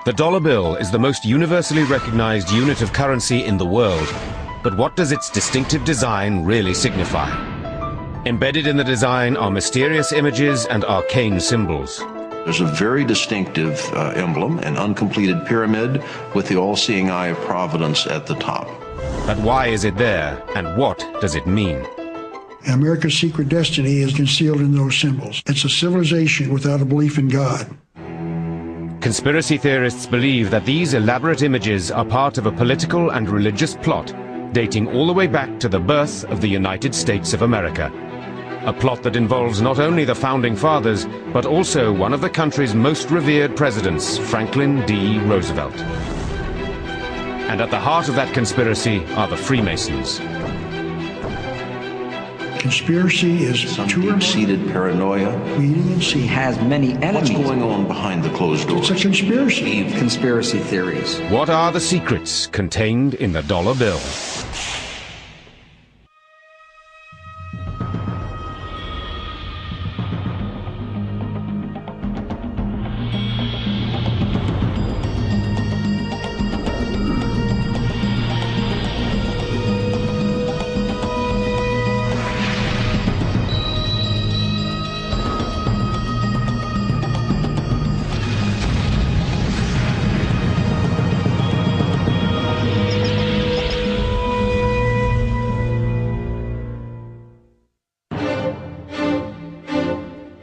The dollar bill is the most universally recognized unit of currency in the world, but what does its distinctive design really signify? Embedded in the design are mysterious images and arcane symbols. There's a very distinctive emblem, an uncompleted pyramid with the all-seeing eye of Providence at the top. But why is it there, and what does it mean? America's secret destiny is concealed in those symbols. It's a civilization without a belief in God. Conspiracy theorists believe that these elaborate images are part of a political and religious plot dating all the way back to the birth of the United States of America. A plot that involves not only the Founding Fathers, but also one of the country's most revered presidents, Franklin D. Roosevelt. And at the heart of that conspiracy are the Freemasons. Conspiracy is some deep-seated paranoia. Reading and seeing. Has many enemies. What's going on behind the closed doors? It's a conspiracy. Conspiracy theories. What are the secrets contained in the dollar bill?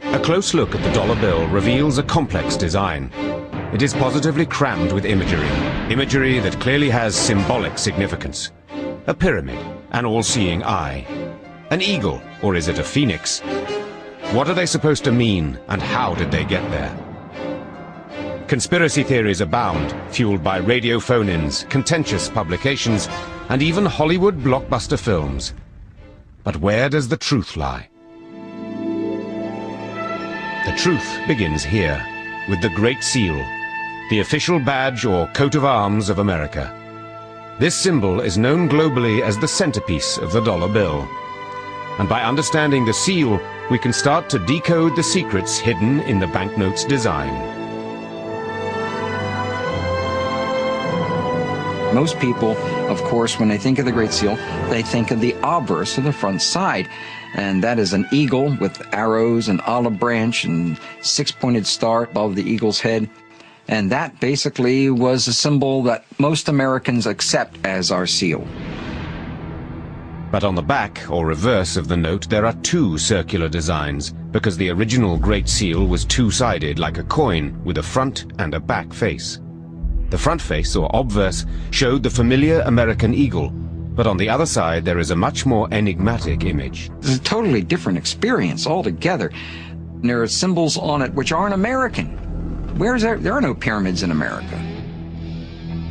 A close look at the dollar bill reveals a complex design. It is positively crammed with imagery that clearly has symbolic significance. A pyramid, an all-seeing eye. An eagle, or is it a phoenix? What are they supposed to mean, and how did they get there? Conspiracy theories abound, fueled by radio phone-ins, contentious publications, and even Hollywood blockbuster films. But where does the truth lie? The truth begins here, with the Great Seal, the official badge or coat of arms of America. This symbol is known globally as the centerpiece of the dollar bill. And by understanding the seal, we can start to decode the secrets hidden in the banknote's design. Most people, of course, when they think of the Great Seal, they think of the obverse of the front side. And that is an eagle with arrows and olive branch and six-pointed star above the eagle's head. And that basically was a symbol that most Americans accept as our seal. But on the back, or reverse of the note, there are two circular designs, because the original Great Seal was two-sided like a coin, with a front and a back face. The front face, or obverse, showed the familiar American eagle, but on the other side there is a much more enigmatic image. It's a totally different experience altogether. There are symbols on it which aren't American. There are no pyramids in America.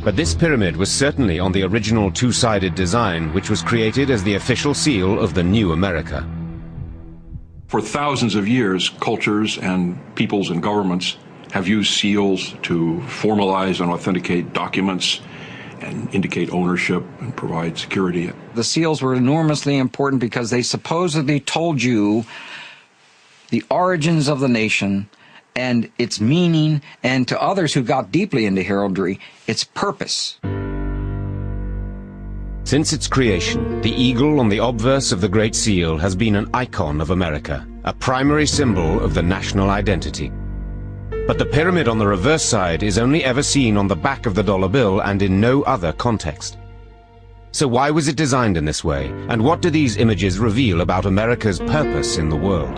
But this pyramid was certainly on the original two-sided design, which was created as the official seal of the new America. For thousands of years, cultures and peoples and governments have used seals to formalize and authenticate documents and indicate ownership and provide security. The seals were enormously important because they supposedly told you the origins of the nation and its meaning, and to others who got deeply into heraldry, its purpose. Since its creation, the eagle on the obverse of the Great Seal has been an icon of America, a primary symbol of the national identity. But the pyramid on the reverse side is only ever seen on the back of the dollar bill and in no other context. So why was it designed in this way, and what do these images reveal about America's purpose in the world?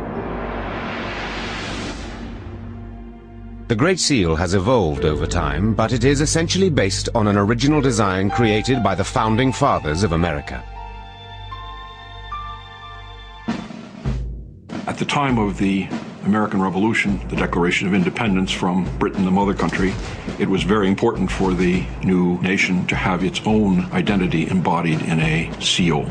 The Great Seal has evolved over time, but it is essentially based on an original design created by the Founding Fathers of America. At the time of the American Revolution, the Declaration of Independence from Britain, the mother country, it was very important for the new nation to have its own identity embodied in a seal.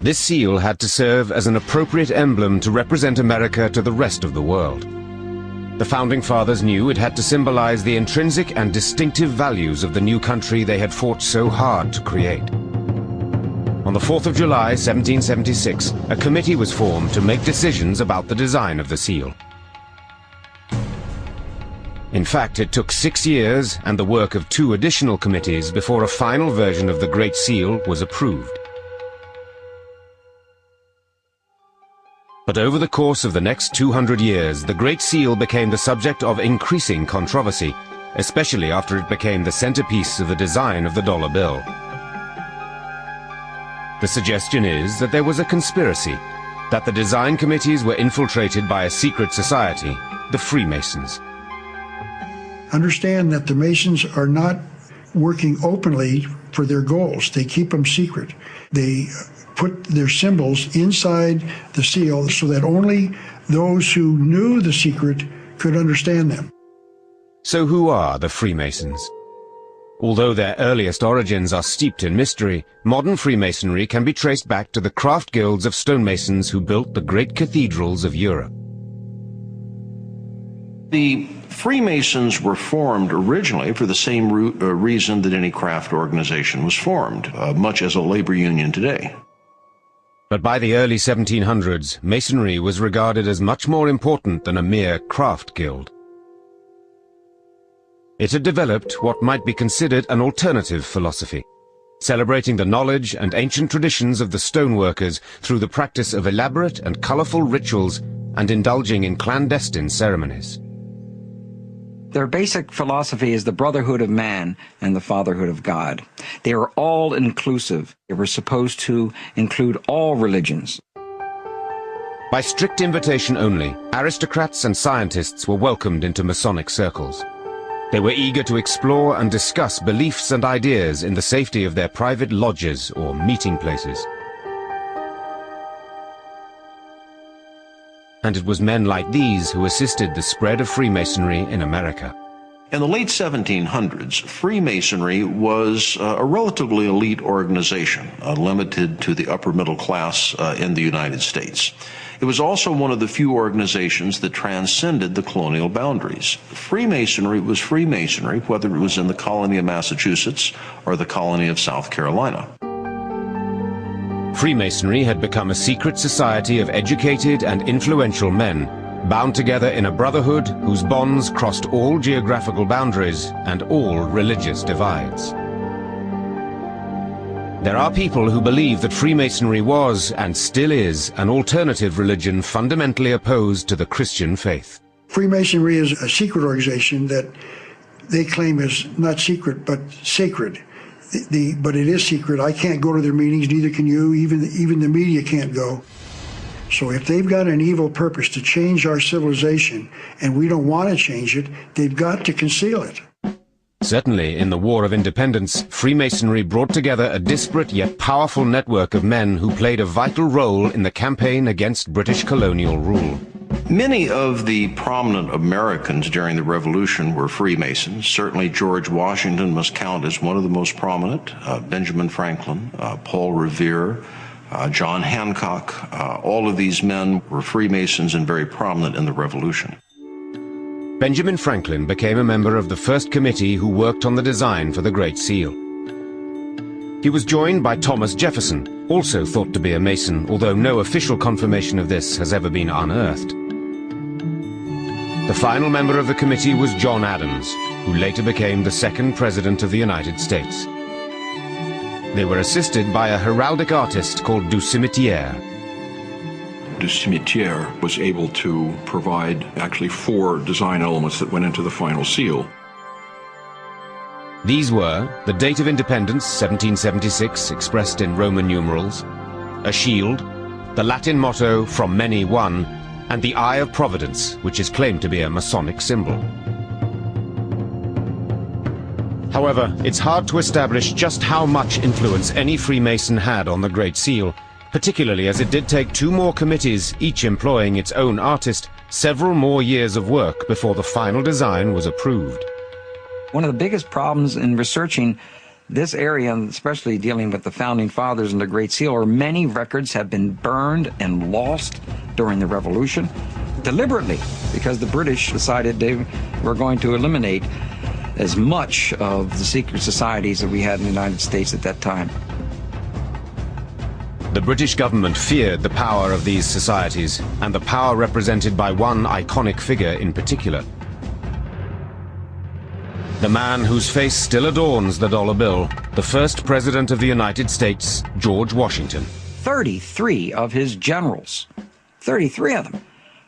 This seal had to serve as an appropriate emblem to represent America to the rest of the world. The Founding Fathers knew it had to symbolize the intrinsic and distinctive values of the new country they had fought so hard to create. On the 4th of July, 1776, a committee was formed to make decisions about the design of the seal. In fact, it took 6 years and the work of 2 additional committees before a final version of the Great Seal was approved. But over the course of the next 200 years, the Great Seal became the subject of increasing controversy, especially after it became the centerpiece of the design of the dollar bill. The suggestion is that there was a conspiracy, that the design committees were infiltrated by a secret society, the Freemasons. Understand that the Masons are not working openly for their goals. They keep them secret. They put their symbols inside the seal so that only those who knew the secret could understand them. So who are the Freemasons? Although their earliest origins are steeped in mystery, modern Freemasonry can be traced back to the craft guilds of stonemasons who built the great cathedrals of Europe. The Freemasons were formed originally for the same reason that any craft organization was formed, much as a labor union today. But by the early 1700s, Masonry was regarded as much more important than a mere craft guild. It had developed what might be considered an alternative philosophy, celebrating the knowledge and ancient traditions of the stoneworkers through the practice of elaborate and colorful rituals and indulging in clandestine ceremonies. Their basic philosophy is the brotherhood of man and the fatherhood of God. They are all inclusive. They were supposed to include all religions. By strict invitation only, aristocrats and scientists were welcomed into Masonic circles. They were eager to explore and discuss beliefs and ideas in the safety of their private lodges or meeting places. And it was men like these who assisted the spread of Freemasonry in America. In the late 1700s, Freemasonry was a relatively elite organization, limited to the upper middle class in the United States. It was also one of the few organizations that transcended the colonial boundaries. Freemasonry was Freemasonry, whether it was in the colony of Massachusetts or the colony of South Carolina. Freemasonry had become a secret society of educated and influential men, bound together in a brotherhood whose bonds crossed all geographical boundaries and all religious divides. There are people who believe that Freemasonry was, and still is, an alternative religion fundamentally opposed to the Christian faith. Freemasonry is a secret organization that they claim is not secret, but sacred. But it is secret. I can't go to their meetings, neither can you. Even the media can't go. So if they've got an evil purpose to change our civilization, and we don't want to change it, they've got to conceal it. Certainly, in the War of Independence, Freemasonry brought together a disparate yet powerful network of men who played a vital role in the campaign against British colonial rule. Many of the prominent Americans during the Revolution were Freemasons. Certainly George Washington must count as one of the most prominent, Benjamin Franklin, Paul Revere, John Hancock. All of these men were Freemasons and very prominent in the Revolution. Benjamin Franklin became a member of the first committee who worked on the design for the Great Seal. He was joined by Thomas Jefferson, also thought to be a Mason, although no official confirmation of this has ever been unearthed. The final member of the committee was John Adams, who later became the second President of the United States. They were assisted by a heraldic artist called Du Cimetière. Du Cimetière was able to provide actually 4 design elements that went into the final seal. These were the date of independence, 1776, expressed in Roman numerals, a shield, the Latin motto, "From many one," and the Eye of Providence, which is claimed to be a Masonic symbol. However, it's hard to establish just how much influence any Freemason had on the Great Seal, particularly as it did take 2 more committees, each employing its own artist, several more years of work before the final design was approved. One of the biggest problems in researching this area, especially dealing with the Founding Fathers and the Great Seal, are many records have been burned and lost during the Revolution, deliberately, because the British decided they were going to eliminate as much of the secret societies that we had in the United States at that time. The British government feared the power of these societies, and the power represented by one iconic figure in particular. The man whose face still adorns the dollar bill, the first president of the United States, George Washington. 33 of his generals, 33 of them,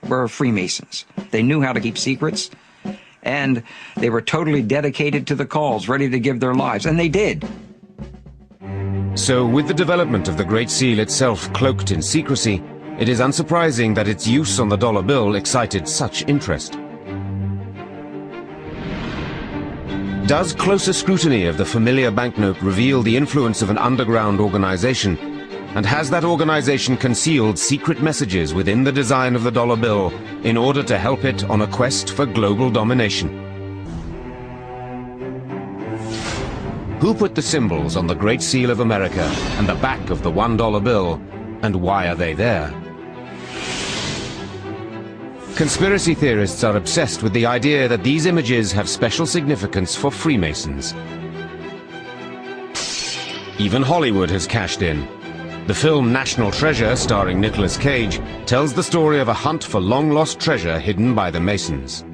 were Freemasons. They knew how to keep secrets, and they were totally dedicated to the cause, ready to give their lives, and they did. So, with the development of the Great Seal itself cloaked in secrecy, it is unsurprising that its use on the dollar bill excited such interest. Does closer scrutiny of the familiar banknote reveal the influence of an underground organization? And has that organization concealed secret messages within the design of the dollar bill in order to help it on a quest for global domination? Who put the symbols on the Great Seal of America and the back of the $1 bill, and why are they there? Conspiracy theorists are obsessed with the idea that these images have special significance for Freemasons. Even Hollywood has cashed in. The film National Treasure, starring Nicolas Cage, tells the story of a hunt for long-lost treasure hidden by the Masons.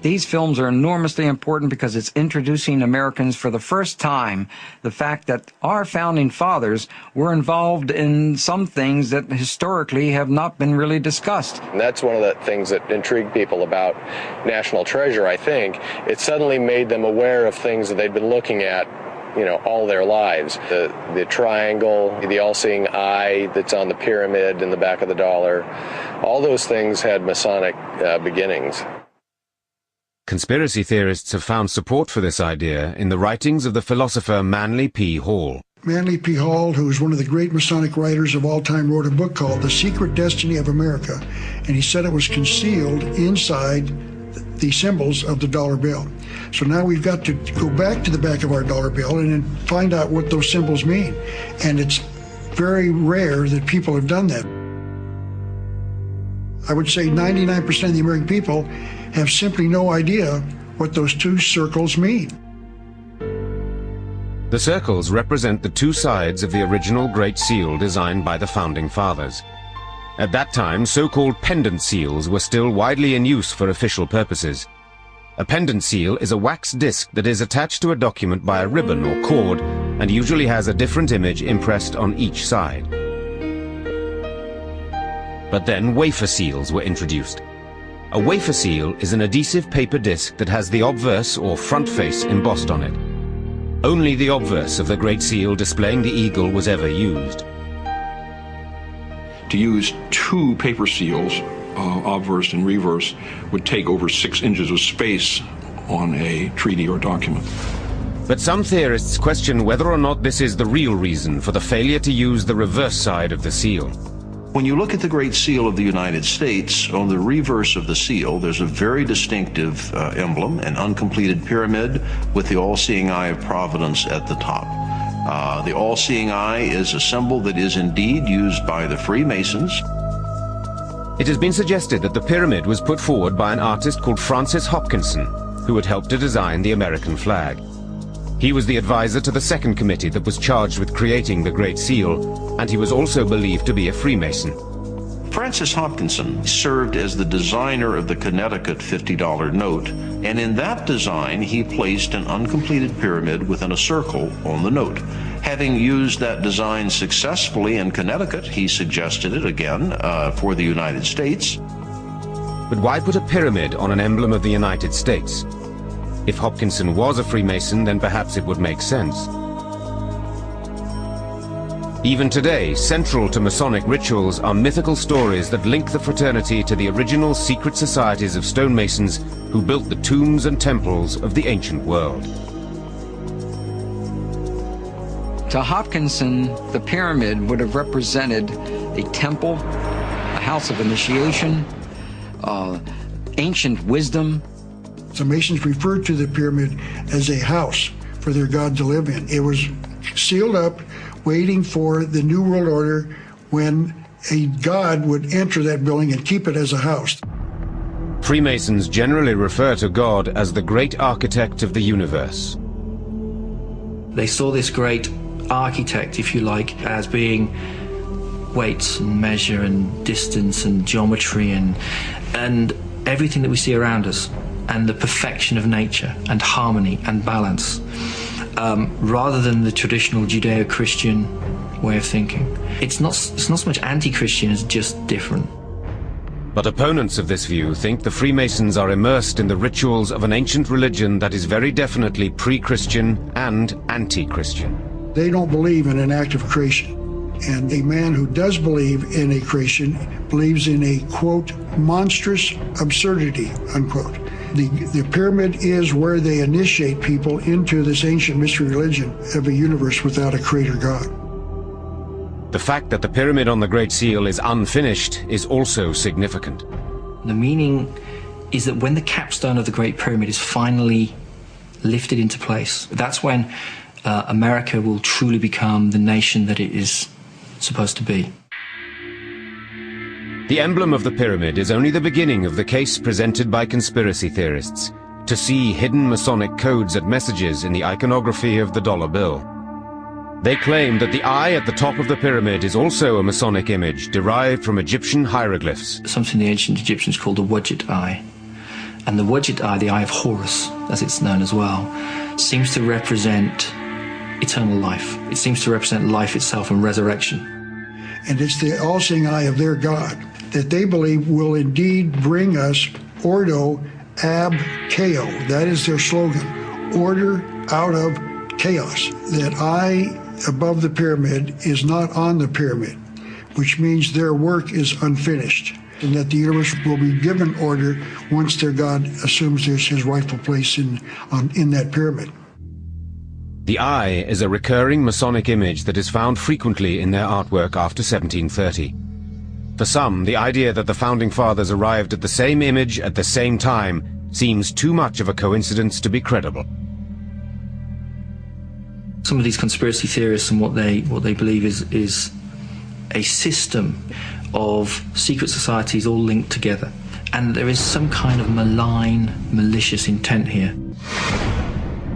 These films are enormously important because it's introducing Americans for the first time the fact that our founding fathers were involved in some things that historically have not been really discussed. And that's one of the things that intrigued people about National Treasure, I think. It suddenly made them aware of things that they'd been looking at, all their lives. The triangle, the all-seeing eye that's on the pyramid in the back of the dollar, all those things had Masonic beginnings. Conspiracy theorists have found support for this idea in the writings of the philosopher Manly P. Hall. Manly P. Hall, who is one of the great Masonic writers of all time, wrote a book called The Secret Destiny of America, and he said it was concealed inside the symbols of the dollar bill. So now we've got to go back to the back of our dollar bill and then find out what those symbols mean. And it's very rare that people have done that. I would say 99% of the American people have simply no idea what those two circles mean. The circles represent the two sides of the original Great Seal designed by the Founding Fathers. At that time, so-called pendant seals were still widely in use for official purposes. A pendant seal is a wax disc that is attached to a document by a ribbon or cord and usually has a different image impressed on each side. But then wafer seals were introduced. A wafer seal is an adhesive paper disc that has the obverse or front face embossed on it. Only the obverse of the Great Seal displaying the eagle was ever used. To use two paper seals, obverse and reverse, would take over 6 inches of space on a treaty or document. But some theorists question whether or not this is the real reason for the failure to use the reverse side of the seal. When you look at the Great Seal of the United States, on the reverse of the seal, there's a very distinctive emblem, an uncompleted pyramid with the all-seeing eye of Providence at the top. The all-seeing eye is a symbol that is indeed used by the Freemasons. It has been suggested that the pyramid was put forward by an artist called Francis Hopkinson, who had helped to design the American flag. He was the advisor to the second committee that was charged with creating the Great Seal, and he was also believed to be a Freemason. Francis Hopkinson served as the designer of the Connecticut $50 note, and in that design he placed an uncompleted pyramid within a circle on the note. Having used that design successfully in Connecticut, he suggested it again for the United States. But why put a pyramid on an emblem of the United States? If Hopkinson was a Freemason, then perhaps it would make sense. Even today, central to Masonic rituals are mythical stories that link the fraternity to the original secret societies of stonemasons who built the tombs and temples of the ancient world. To Hopkinson, the pyramid would have represented a temple, a house of initiation, ancient wisdom. The Masons referred to the pyramid as a house for their God to live in. It was sealed up, waiting for the New World Order when a God would enter that building and keep it as a house. Freemasons generally refer to God as the great architect of the universe. They saw this great architect, if you like, as being weights and measure and distance and geometry and everything that we see around us. and the perfection of nature and harmony and balance, rather than the traditional Judeo-Christian way of thinking. It's not so much anti-Christian as just different. But opponents of this view think the Freemasons are immersed in the rituals of an ancient religion that is very definitely pre-Christian and anti-Christian. They don't believe in an act of creation. And a man who does believe in a creation believes in a, quote, monstrous absurdity, unquote. The pyramid is where they initiate people into this ancient mystery religion of a universe without a creator God. The fact that the pyramid on the Great Seal is unfinished is also significant. The meaning is that when the capstone of the Great Pyramid is finally lifted into place, that's when America will truly become the nation that it is supposed to be. The emblem of the pyramid is only the beginning of the case presented by conspiracy theorists to see hidden Masonic codes and messages in the iconography of the dollar bill. They claim that the eye at the top of the pyramid is also a Masonic image derived from Egyptian hieroglyphs. Something the ancient Egyptians called the Wadjet eye. And the Wadjet eye, the eye of Horus, as it's known as well, seems to represent eternal life. It seems to represent life itself and resurrection. And it's the all-seeing eye of their God that they believe will indeed bring us Ordo ab Chao. That is their slogan, order out of chaos. That eye above the pyramid is not on the pyramid, which means their work is unfinished, and that the universe will be given order once their God assumes his rightful place in that pyramid. The eye is a recurring Masonic image that is found frequently in their artwork after 1730. For some, the idea that the Founding Fathers arrived at the same image at the same time seems too much of a coincidence to be credible. Some of these conspiracy theorists and what they believe is a system of secret societies all linked together. And there is some kind of malign, malicious intent here.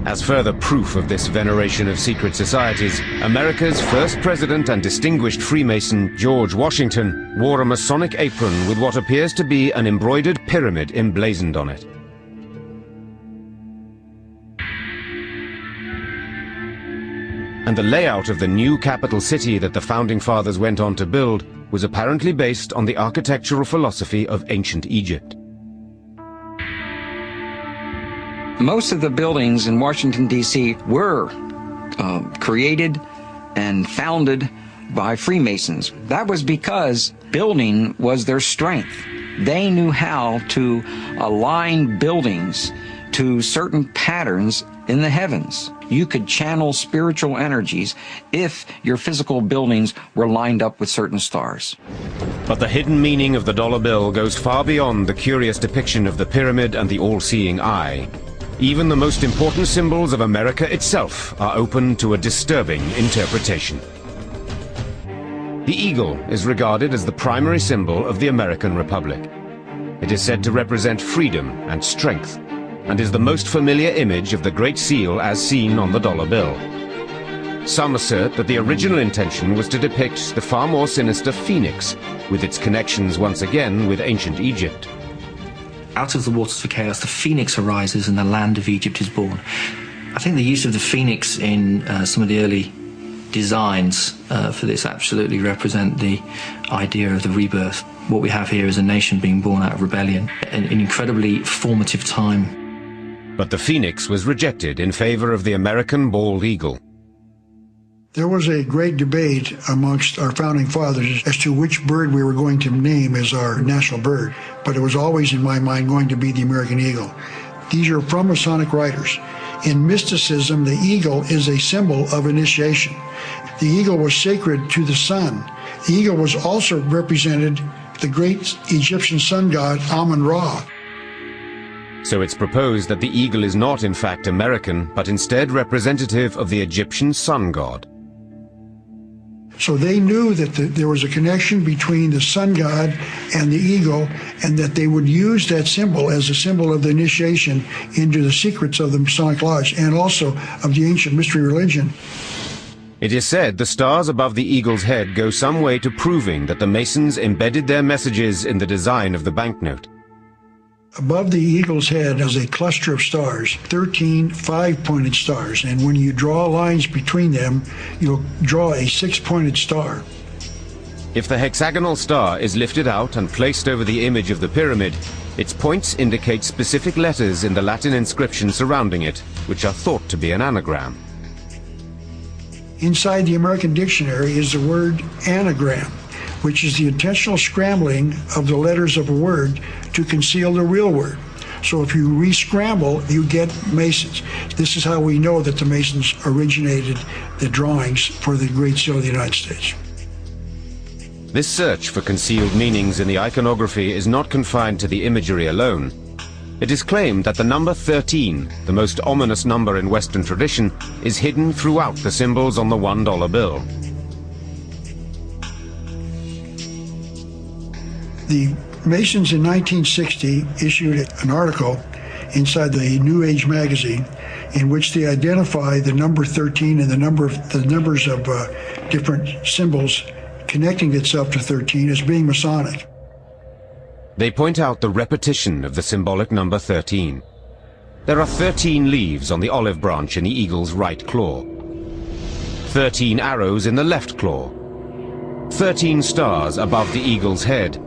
As further proof of this veneration of secret societies, America's first president and distinguished Freemason, George Washington, wore a Masonic apron with what appears to be an embroidered pyramid emblazoned on it. And the layout of the new capital city that the Founding Fathers went on to build was apparently based on the architectural philosophy of ancient Egypt. Most of the buildings in Washington, D.C. were created and founded by Freemasons. That was because building was their strength. They knew how to align buildings to certain patterns in the heavens. You could channel spiritual energies if your physical buildings were lined up with certain stars. But the hidden meaning of the dollar bill goes far beyond the curious depiction of the pyramid and the all-seeing eye. Even the most important symbols of America itself are open to a disturbing interpretation. The eagle is regarded as the primary symbol of the American Republic. It is said to represent freedom and strength, and is the most familiar image of the Great Seal as seen on the dollar bill. Some assert that the original intention was to depict the far more sinister phoenix, with its connections once again with ancient Egypt. Out of the waters of chaos, the phoenix arises and the land of Egypt is born. I think the use of the phoenix in some of the early designs for this absolutely represent the idea of the rebirth. What we have here is a nation being born out of rebellion, an incredibly formative time. But the phoenix was rejected in favor of the American bald eagle. There was a great debate amongst our founding fathers as to which bird we were going to name as our national bird, but it was always in my mind going to be the American eagle. These are from Masonic writers. In mysticism, the eagle is a symbol of initiation. The eagle was sacred to the sun. The eagle was also represented the great Egyptian sun god Amun-Ra. So it's proposed that the eagle is not in fact American, but instead representative of the Egyptian sun god. So they knew that there was a connection between the sun god and the eagle, and that they would use that symbol as a symbol of the initiation into the secrets of the Masonic Lodge and also of the ancient mystery religion. It is said the stars above the eagle's head go some way to proving that the Masons embedded their messages in the design of the banknote. Above the eagle's head is a cluster of stars, 13 5-pointed stars, and when you draw lines between them, you'll draw a 6-pointed star. If the hexagonal star is lifted out and placed over the image of the pyramid, its points indicate specific letters in the Latin inscription surrounding it, which are thought to be an anagram. Inside the American dictionary is the word anagram, which is the intentional scrambling of the letters of a word to conceal the real word. So if you re-scramble, you get Masons. This is how we know that the Masons originated the drawings for the Great Seal of the United States. This search for concealed meanings in the iconography is not confined to the imagery alone. It is claimed that the number 13, the most ominous number in Western tradition, is hidden throughout the symbols on the $1 bill. The Masons in 1960 issued an article inside the New Age magazine in which they identify the number 13 and the numbers of different symbols connecting itself to 13 as being Masonic. They point out the repetition of the symbolic number 13. There are 13 leaves on the olive branch in the eagle's right claw, 13 arrows in the left claw, 13 stars above the eagle's head,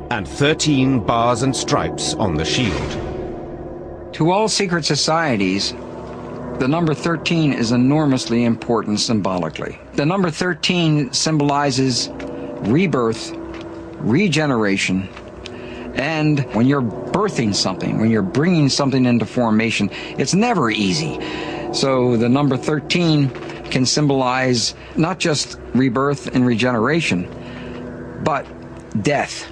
and 13 bars and stripes on the shield. To all secret societies, the number 13 is enormously important symbolically. The number 13 symbolizes rebirth, regeneration, and when you're birthing something, when you're bringing something into formation, it's never easy. So the number 13 can symbolize not just rebirth and regeneration, but death.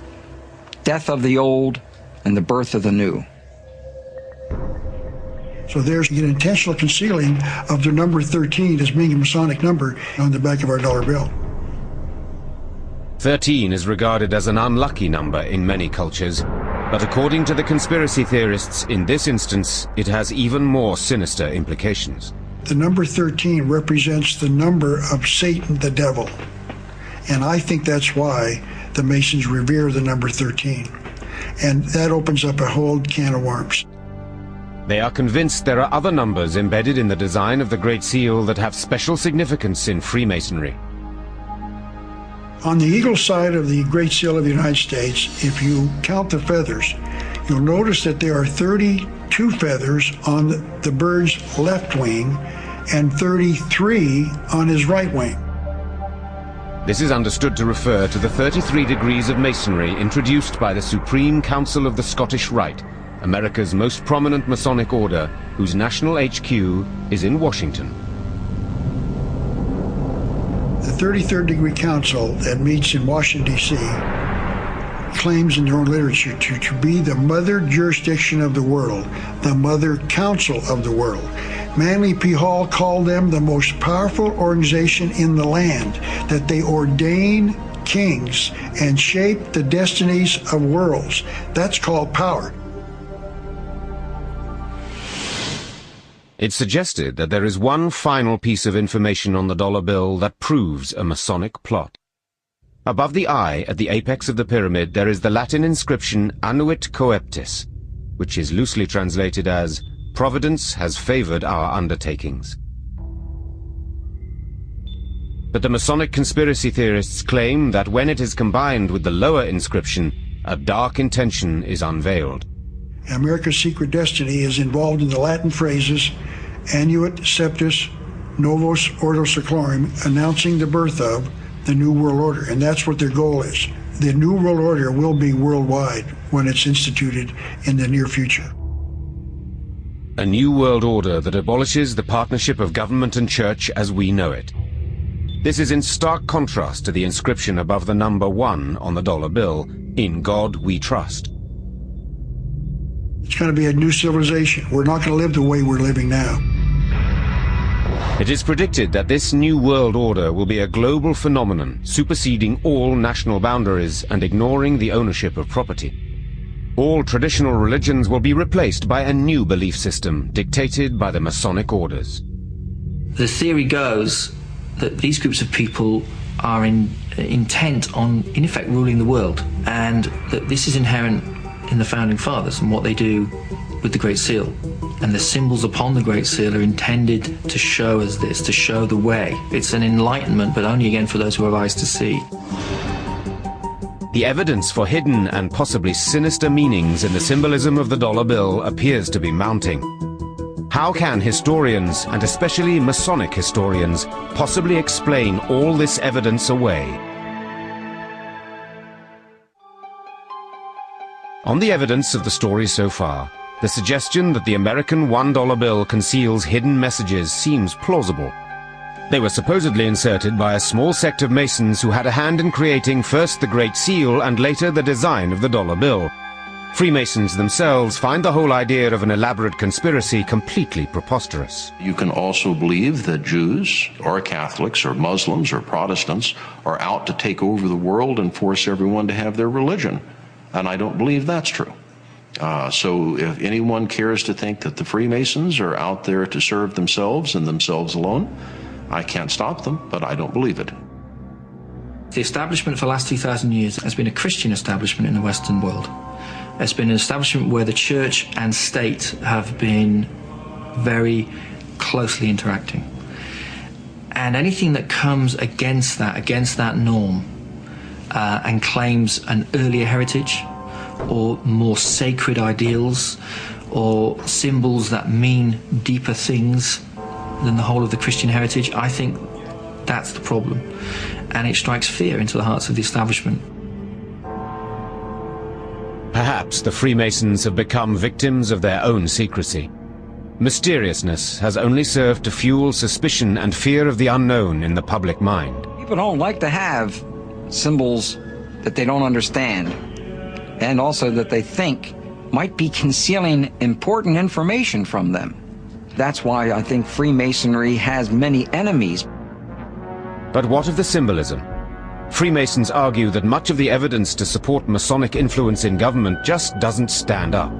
Death of the old and the birth of the new. So there's an intentional concealing of the number 13 as being a Masonic number on the back of our dollar bill. 13 is regarded as an unlucky number in many cultures, but according to the conspiracy theorists, in this instance, it has even more sinister implications. The number 13 represents the number of Satan, the devil. And I think that's why the Masons revere the number 13. And that opens up a whole can of worms. They are convinced there are other numbers embedded in the design of the Great Seal that have special significance in Freemasonry. On the eagle side of the Great Seal of the United States, if you count the feathers, you'll notice that there are 32 feathers on the bird's left wing and 33 on his right wing. This is understood to refer to the 33 degrees of Masonry introduced by the Supreme Council of the Scottish Rite, America's most prominent Masonic order, whose national HQ is in Washington. The 33rd Degree Council that meets in Washington, D.C. claims in their own literature to be the mother jurisdiction of the world, the mother council of the world. Manly P. Hall called them the most powerful organization in the land, that they ordain kings and shape the destinies of worlds. That's called power. It's suggested that there is one final piece of information on the dollar bill that proves a Masonic plot. Above the eye, at the apex of the pyramid, there is the Latin inscription Annuit Coeptis, which is loosely translated as, "Providence has favored our undertakings." But the Masonic conspiracy theorists claim that when it is combined with the lower inscription, a dark intention is unveiled. America's secret destiny is involved in the Latin phrases Annuit Septis Novus Ordo Seclorum, announcing the birth of the New World Order, and that's what their goal is. The New World Order will be worldwide when it's instituted in the near future. A new world order that abolishes the partnership of government and church as we know it. This is in stark contrast to the inscription above the number 1 on the dollar bill, "In God We Trust." It's going to be a new civilization. We're not going to live the way we're living now. It is predicted that this new world order will be a global phenomenon, superseding all national boundaries and ignoring the ownership of property. All traditional religions will be replaced by a new belief system dictated by the Masonic orders. The theory goes that these groups of people are intent on, in effect, ruling the world, and that this is inherent in the Founding Fathers and what they do with the Great Seal. And the symbols upon the Great Seal are intended to show us this, to show the way. It's an enlightenment, but only again for those who have eyes to see. The evidence for hidden and possibly sinister meanings in the symbolism of the dollar bill appears to be mounting. How can historians, and especially Masonic historians, possibly explain all this evidence away? On the evidence of the story so far, the suggestion that the American $1 bill conceals hidden messages seems plausible. They were supposedly inserted by a small sect of Masons who had a hand in creating first the Great Seal and later the design of the dollar bill. Freemasons themselves find the whole idea of an elaborate conspiracy completely preposterous. You can also believe that Jews or Catholics or Muslims or Protestants are out to take over the world and force everyone to have their religion. And I don't believe that's true. So if anyone cares to think that the Freemasons are out there to serve themselves and themselves alone, I can't stop them, but I don't believe it. The establishment for the last 2,000 years has been a Christian establishment in the Western world. It's been an establishment where the church and state have been very closely interacting. And anything that comes against that norm and claims an earlier heritage or more sacred ideals or symbols that mean deeper things than the whole of the Christian heritage, I think that's the problem. And it strikes fear into the hearts of the establishment. Perhaps the Freemasons have become victims of their own secrecy. Mysteriousness has only served to fuel suspicion and fear of the unknown in the public mind. People don't like to have symbols that they don't understand, and also that they think might be concealing important information from them. That's why I think Freemasonry has many enemies. But what of the symbolism? Freemasons argue that much of the evidence to support Masonic influence in government just doesn't stand up.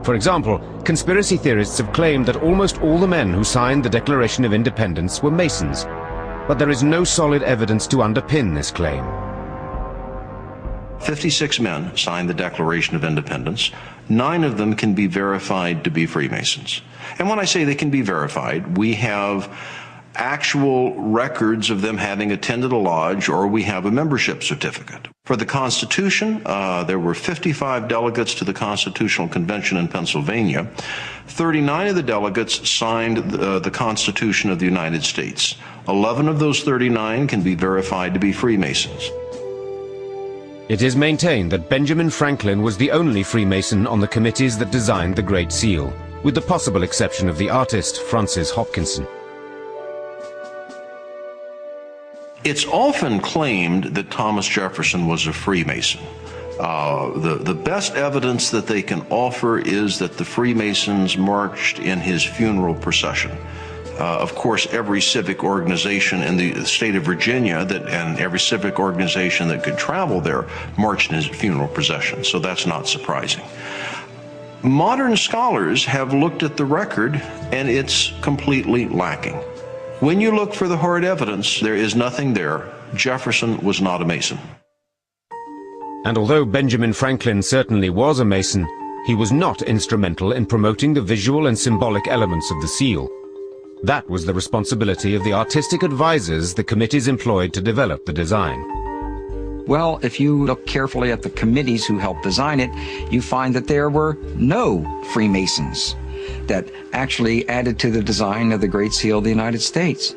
For example, conspiracy theorists have claimed that almost all the men who signed the Declaration of Independence were Masons, but there is no solid evidence to underpin this claim. 56 men signed the Declaration of Independence. 9 of them can be verified to be Freemasons. And when I say they can be verified, we have actual records of them having attended a lodge, or we have a membership certificate. For the Constitution, there were 55 delegates to the Constitutional Convention in Pennsylvania. 39 of the delegates signed the Constitution of the United States. 11 of those 39 can be verified to be Freemasons. It is maintained that Benjamin Franklin was the only Freemason on the committees that designed the Great Seal, with the possible exception of the artist Francis Hopkinson. It's often claimed that Thomas Jefferson was a Freemason. The best evidence that they can offer is that the Freemasons marched in his funeral procession. Of course, every civic organization in the state of Virginia and every civic organization that could travel there marched in his funeral procession, so that's not surprising. Modern scholars have looked at the record, and it's completely lacking. When you look for the hard evidence, there is nothing there. Jefferson was not a Mason. And although Benjamin Franklin certainly was a Mason, he was not instrumental in promoting the visual and symbolic elements of the seal. That was the responsibility of the artistic advisors the committees employed to develop the design. Well, if you look carefully at the committees who helped design it, you find that there were no Freemasons that actually added to the design of the Great Seal of the United States.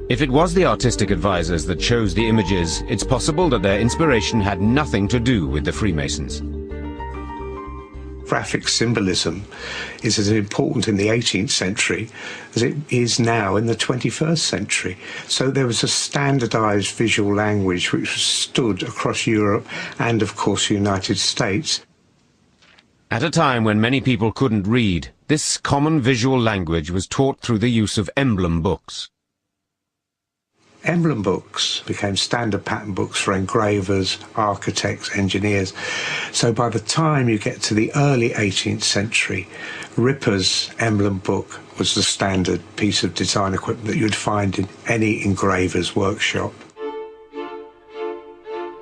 If it was the artistic advisors that chose the images, it's possible that their inspiration had nothing to do with the Freemasons. Graphic symbolism is as important in the 18th century as it is now in the 21st century. So there was a standardized visual language which stood across Europe and, of course, the United States. At a time when many people couldn't read, this common visual language was taught through the use of emblem books. Emblem books became standard pattern books for engravers, architects, engineers. So by the time you get to the early 18th century, Ripper's emblem book was the standard piece of design equipment that you'd find in any engraver's workshop.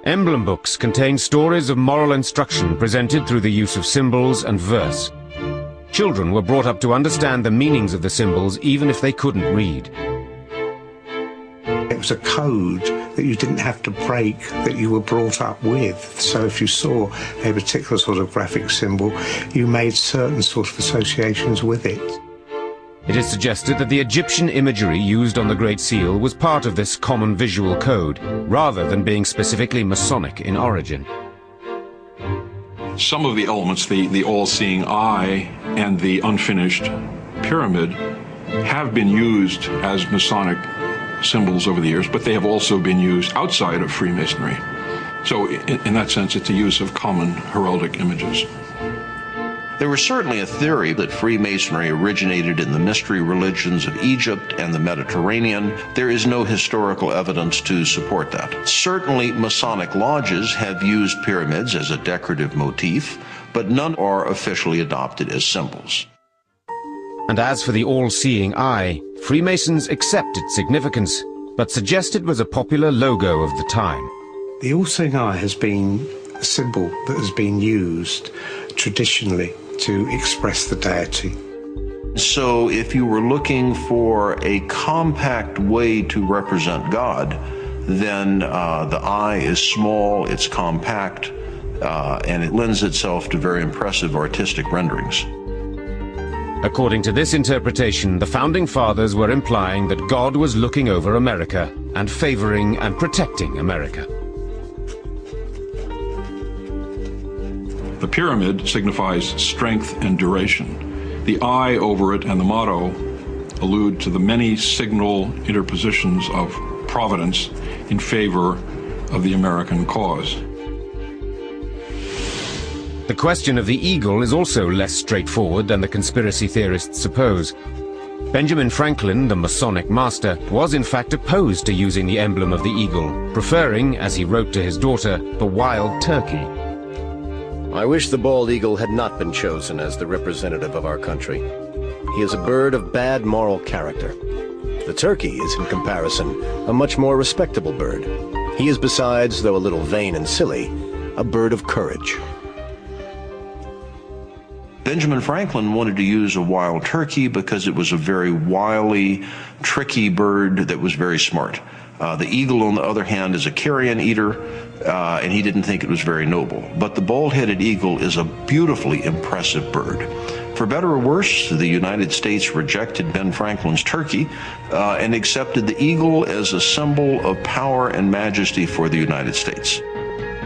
Emblem books contain stories of moral instruction presented through the use of symbols and verse. Children were brought up to understand the meanings of the symbols even if they couldn't read. It was a code that you didn't have to break, that you were brought up with. So if you saw a particular sort of graphic symbol, you made certain sort of associations with it. It is suggested that the Egyptian imagery used on the Great Seal was part of this common visual code, rather than being specifically Masonic in origin. Some of the elements, the all-seeing eye and the unfinished pyramid, have been used as Masonic symbols over the years, but they have also been used outside of Freemasonry. So in that sense, it's a use of common heraldic images. There was certainly a theory that Freemasonry originated in the mystery religions of Egypt and the Mediterranean. There is no historical evidence to support that. Certainly, Masonic lodges have used pyramids as a decorative motif, but none are officially adopted as symbols. And as for the all-seeing eye, Freemasons accept its significance, but suggest it was a popular logo of the time. The all-seeing eye has been a symbol that has been used traditionally to express the deity. So if you were looking for a compact way to represent God, then the eye is small, it's compact, and it lends itself to very impressive artistic renderings. According to this interpretation, the Founding Fathers were implying that God was looking over America and favoring and protecting America. The pyramid signifies strength and duration. The eye over it and the motto allude to the many signal interpositions of providence in favor of the American cause. The question of the eagle is also less straightforward than the conspiracy theorists suppose. Benjamin Franklin, the Masonic master, was in fact opposed to using the emblem of the eagle, preferring, as he wrote to his daughter, the wild turkey. I wish the bald eagle had not been chosen as the representative of our country. He is a bird of bad moral character. The turkey is, in comparison, a much more respectable bird. He is besides, though a little vain and silly, a bird of courage. Benjamin Franklin wanted to use a wild turkey because it was a very wily, tricky bird that was very smart. The eagle, on the other hand, is a carrion eater, and he didn't think it was very noble. But the bald-headed eagle is a beautifully impressive bird. For better or worse, the United States rejected Ben Franklin's turkey and accepted the eagle as a symbol of power and majesty for the United States.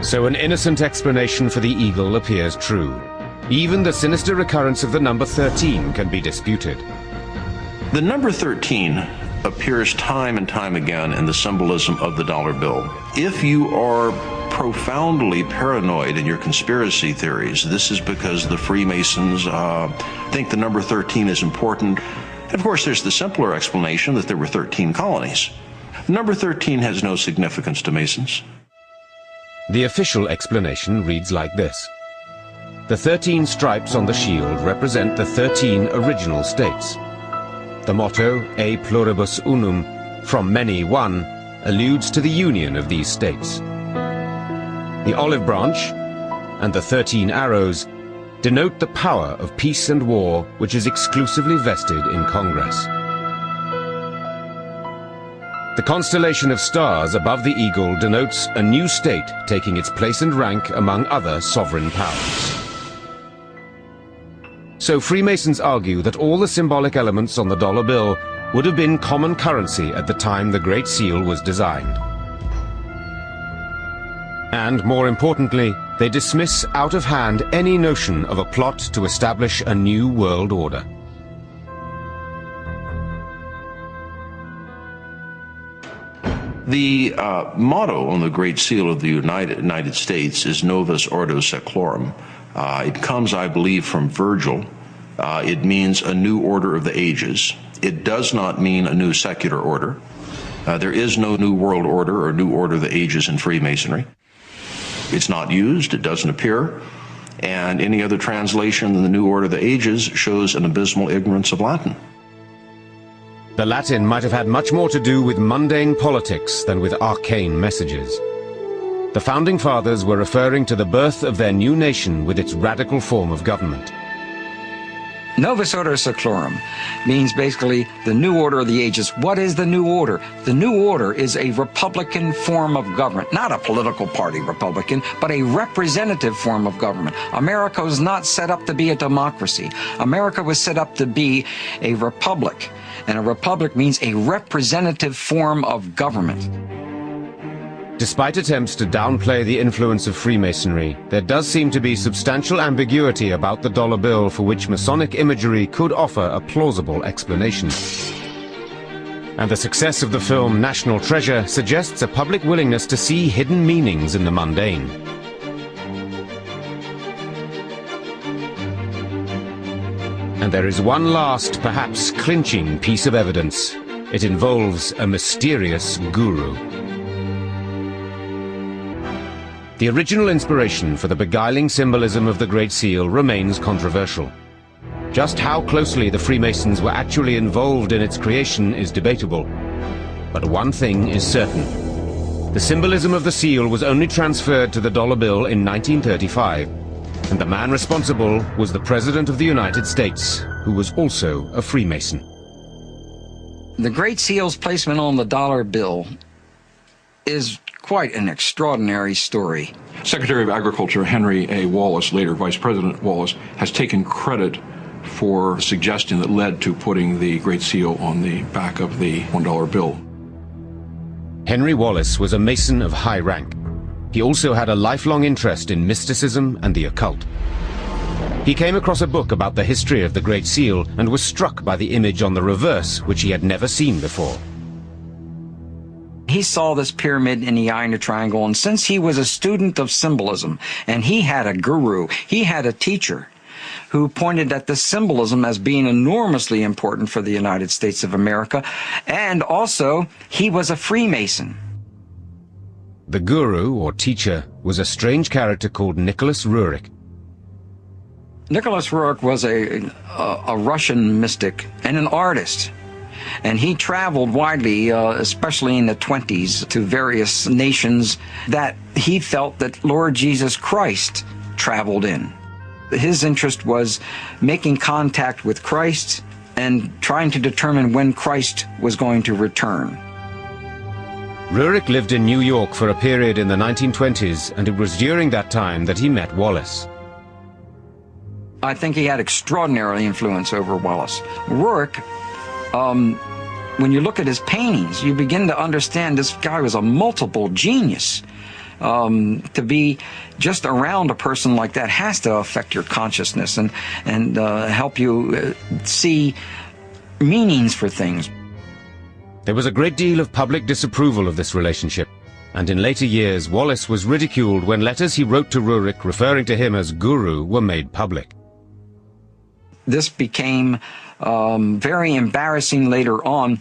So an innocent explanation for the eagle appears true. Even the sinister recurrence of the number 13 can be disputed. The number 13 appears time and time again in the symbolism of the dollar bill. If you are profoundly paranoid in your conspiracy theories, this is because the Freemasons think the number 13 is important. And of course, there's the simpler explanation that there were 13 colonies. Number 13 has no significance to Masons. The official explanation reads like this. The 13 stripes on the shield represent the 13 original states. The motto, E pluribus unum, from many one, alludes to the union of these states. The olive branch and the 13 arrows denote the power of peace and war which is exclusively vested in Congress. The constellation of stars above the eagle denotes a new state taking its place and rank among other sovereign powers. So Freemasons argue that all the symbolic elements on the dollar bill would have been common currency at the time the Great Seal was designed. And more importantly, they dismiss out of hand any notion of a plot to establish a new world order. The motto on the Great Seal of the United States is Novus Ordo Seclorum. It comes, I believe, from Virgil. It means a new order of the ages. It does not mean a new secular order. There is no new world order or new order of the ages in Freemasonry. It's not used, it doesn't appear, and any other translation than the new order of the ages shows an abysmal ignorance of Latin. The Latin might have had much more to do with mundane politics than with arcane messages. The Founding Fathers were referring to the birth of their new nation with its radical form of government. Novus Ordo Seclorum means basically the new order of the ages. What is the new order? The new order is a republican form of government, not a political party republican, but a representative form of government. America was not set up to be a democracy. America was set up to be a republic, and a republic means a representative form of government. Despite attempts to downplay the influence of Freemasonry, there does seem to be substantial ambiguity about the dollar bill for which Masonic imagery could offer a plausible explanation. And the success of the film National Treasure suggests a public willingness to see hidden meanings in the mundane. And there is one last, perhaps clinching piece of evidence. It involves a mysterious guru. The original inspiration for the beguiling symbolism of the Great Seal remains controversial. Just how closely the Freemasons were actually involved in its creation is debatable. But one thing is certain. The symbolism of the seal was only transferred to the dollar bill in 1935, and the man responsible was the President of the United States, who was also a Freemason. The Great Seal's placement on the dollar bill is quite an extraordinary story. Secretary of Agriculture Henry A. Wallace, later Vice President Wallace, has taken credit for a suggestion that led to putting the Great Seal on the back of the $1 bill. Henry Wallace was a Mason of high rank. He also had a lifelong interest in mysticism and the occult. He came across a book about the history of the Great Seal and was struck by the image on the reverse, which he had never seen before. He saw this pyramid in the eye in a triangle, and since he was a student of symbolism, and he had a guru, he had a teacher who pointed at the symbolism as being enormously important for the United States of America, and also he was a Freemason. The guru, or teacher, was a strange character called Nicholas Rurik. Nicholas Rurik was a Russian mystic and an artist. And he traveled widely, especially in the 20s, to various nations that he felt that Lord Jesus Christ traveled in. His interest was making contact with Christ and trying to determine when Christ was going to return. Rurik lived in New York for a period in the 1920s, and it was during that time that he met Wallace. I think he had extraordinary influence over Wallace. Rurik, when you look at his paintings, you begin to understand this guy was a multiple genius. To be just around a person like that has to affect your consciousness and help you see meanings for things. There was a great deal of public disapproval of this relationship, and in later years Wallace was ridiculed when letters he wrote to Rurik referring to him as guru were made public. This became very embarrassing later on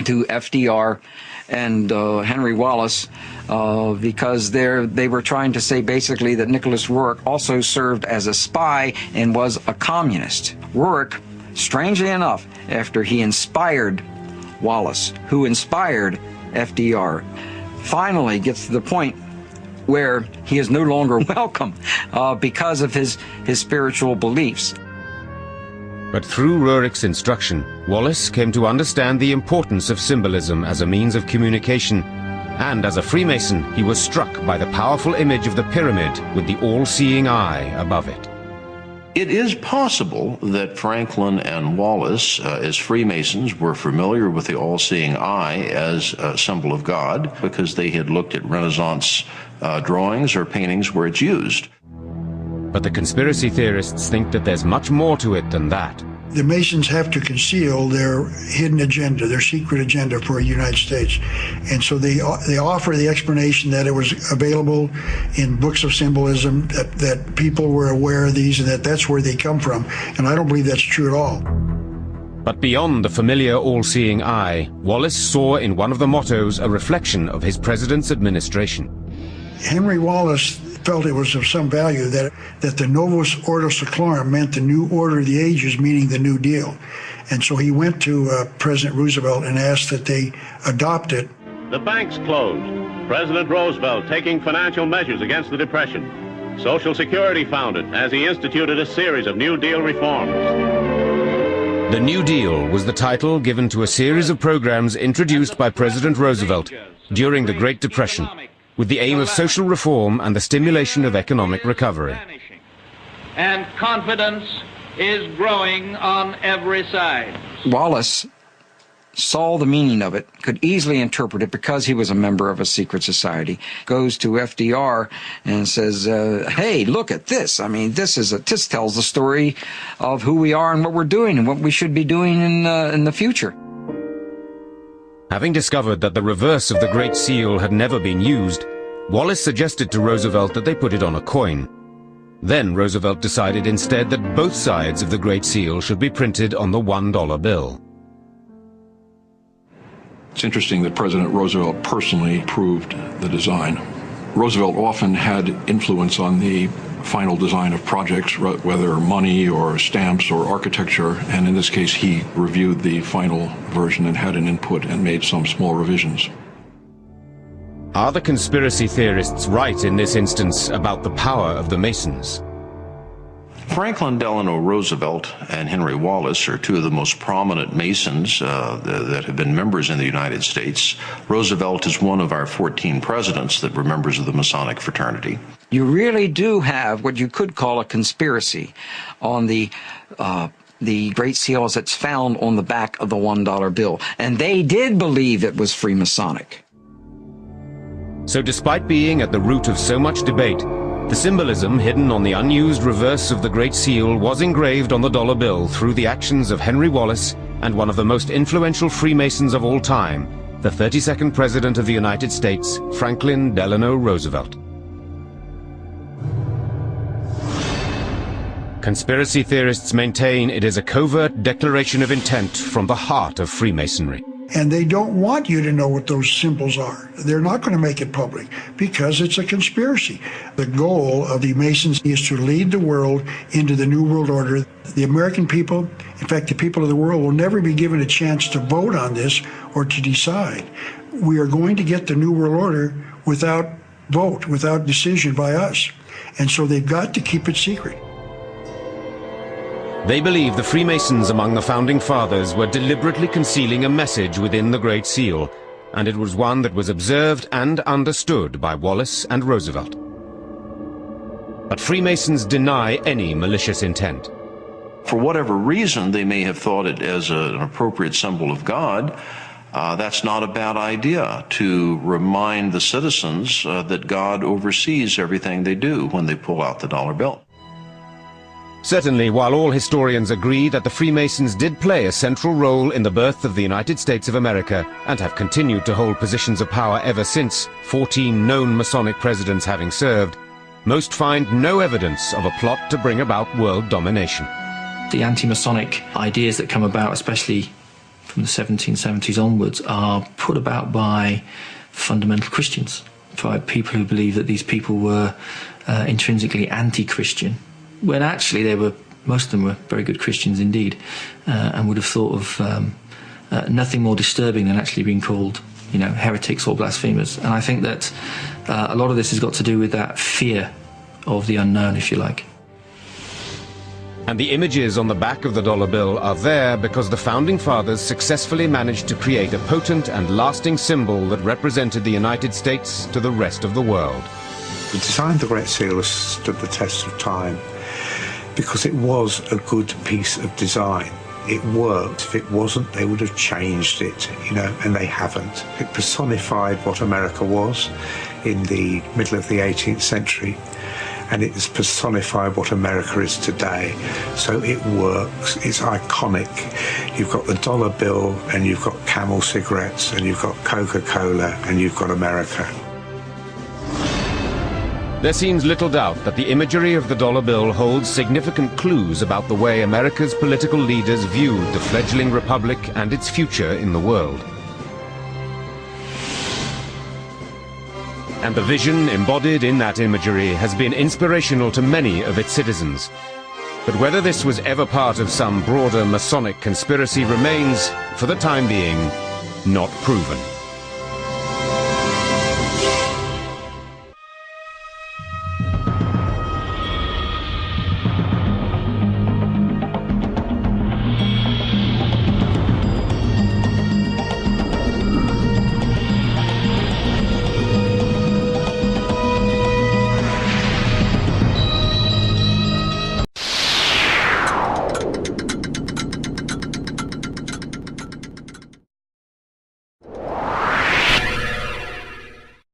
to FDR and Henry Wallace because they were trying to say basically that Nicholas Rurik also served as a spy and was a communist. Rurik, strangely enough, after he inspired Wallace, who inspired FDR, finally gets to the point where he is no longer welcome because of his spiritual beliefs. But through Rurik's instruction, Wallace came to understand the importance of symbolism as a means of communication, and as a Freemason, he was struck by the powerful image of the pyramid with the all-seeing eye above it. It is possible that Franklin and Wallace, as Freemasons, were familiar with the all-seeing eye as a symbol of God because they had looked at Renaissance drawings or paintings where it's used. But the conspiracy theorists think that there's much more to it than that. The Masons have to conceal their hidden agenda, their secret agenda for the United States. And so they offer the explanation that it was available in books of symbolism, that people were aware of these, and that's where they come from. And I don't believe that's true at all. But beyond the familiar all-seeing eye, Wallace saw in one of the mottos a reflection of his president's administration. Henry Wallace felt it was of some value that the Novus Ordo Seclorum meant the new order of the ages, meaning the New Deal. And so he went to President Roosevelt and asked that they adopt it. The banks closed. President Roosevelt taking financial measures against the Depression. Social Security founded as he instituted a series of New Deal reforms. The New Deal was the title given to a series of programs introduced by President Roosevelt during the Great Depression, with the aim of social reform and the stimulation of economic recovery. And confidence is growing on every side. Wallace saw the meaning of it, could easily interpret it because he was a member of a secret society, goes to FDR and says, hey, look at this. I mean, this tells the story of who we are and what we're doing and what we should be doing in the future. Having discovered that the reverse of the Great Seal had never been used, Wallace suggested to Roosevelt that they put it on a coin. Then Roosevelt decided instead that both sides of the Great Seal should be printed on the $1 bill. It's interesting that President Roosevelt personally approved the design. Roosevelt often had influence on the final design of projects, whether money or stamps or architecture, and in this case he reviewed the final version and had an input and made some small revisions. Are the conspiracy theorists right in this instance about the power of the Masons? Franklin Delano Roosevelt and Henry Wallace are two of the most prominent Masons that have been members in the United States. Roosevelt is one of our 14 presidents that were members of the Masonic fraternity. You really do have what you could call a conspiracy on the Great Seal as it's found on the back of the $1 bill. And they did believe it was Freemasonic. So despite being at the root of so much debate, the symbolism hidden on the unused reverse of the Great Seal was engraved on the dollar bill through the actions of Henry Wallace and one of the most influential Freemasons of all time, the 32nd President of the United States, Franklin Delano Roosevelt. Conspiracy theorists maintain it is a covert declaration of intent from the heart of Freemasonry. And they don't want you to know what those symbols are. They're not going to make it public because it's a conspiracy. The goal of the Masons is to lead the world into the New World Order. The American people, in fact, the people of the world, will never be given a chance to vote on this or to decide. We are going to get the New World Order without vote, without decision by us. And so they've got to keep it secret. They believe the Freemasons among the Founding Fathers were deliberately concealing a message within the Great Seal, and it was one that was observed and understood by Wallace and Roosevelt. But Freemasons deny any malicious intent. For whatever reason they may have thought it as an appropriate symbol of God, that's not a bad idea to remind the citizens that God oversees everything they do when they pull out the dollar bill. Certainly, while all historians agree that the Freemasons did play a central role in the birth of the United States of America and have continued to hold positions of power ever since, 14 known Masonic presidents having served, most find no evidence of a plot to bring about world domination. The anti-Masonic ideas that come about, especially from the 1770s onwards, are put about by fundamental Christians, by people who believe that these people were intrinsically anti-Christian, when actually most of them were very good Christians indeed, and would have thought of nothing more disturbing than actually being called, heretics or blasphemers. And I think that a lot of this has got to do with that fear of the unknown, if you like. And the images on the back of the dollar bill are there because the Founding Fathers successfully managed to create a potent and lasting symbol that represented the United States to the rest of the world. The design of the Great Seal has stood the test of time because it was a good piece of design. It worked. If it wasn't, they would have changed it, and they haven't. It personified what America was in the middle of the 18th century, and it has personified what America is today. So it works. It's iconic. You've got the dollar bill, and you've got Camel cigarettes, and you've got Coca-Cola, and you've got America. There seems little doubt that the imagery of the dollar bill holds significant clues about the way America's political leaders viewed the fledgling republic and its future in the world. And the vision embodied in that imagery has been inspirational to many of its citizens. But whether this was ever part of some broader Masonic conspiracy remains, for the time being, not proven.